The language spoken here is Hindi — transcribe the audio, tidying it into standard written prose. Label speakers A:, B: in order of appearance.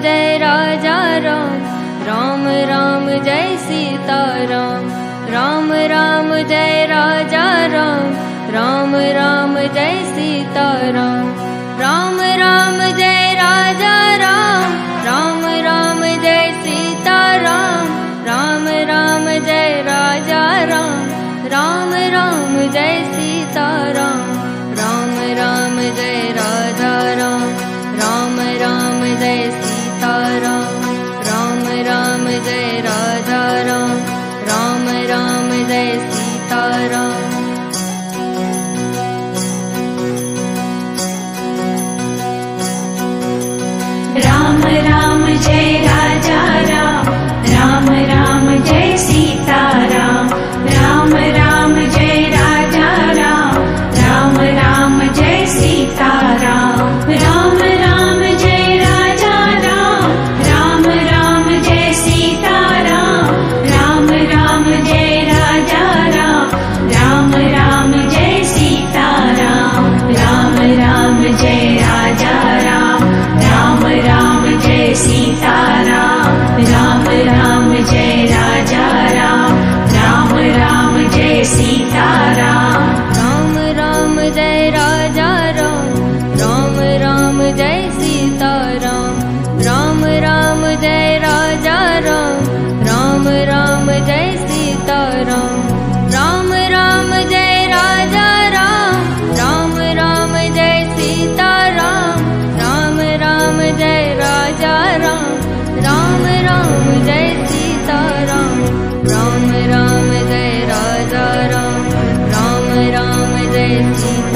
A: जय राजा राम, राम राम जय सीता राम, राम राम जय राजा राम, राम राम जय सीता राम, राम राम जय राजा राम, राम राम जय सीता राम, राम राम जय राजा राम, राम राम जय सीता राम, राम राम जय राजा राम, राम राम जय सीता राम, राम राम जय राजा राम, राम राम जय सीता राम।
B: राम राम जय राजा राम, राम राम जय सीता राम, राम राम जय राजा राम, राम राम जय सीता राम, राम राम जय राजा राम, राम राम जय सीता राम, राम राम जय राजा राम, राम राम जय सीता राम, राम राम जय राजा राम, राम राम जय सीता राम, राम राम जय राजा राम, राम राम जय सीता राम,
A: राम राम जय राजा राम, राम राम जय सीता राम, राम राम जय राजा राम, राम राम जय सीता राम, राम राम जय राजा राम, राम राम जय सीता राम, राम राम जय राजा राम, राम राम जय सीता राम, राम राम जय राजा राम, राम राम जय सीता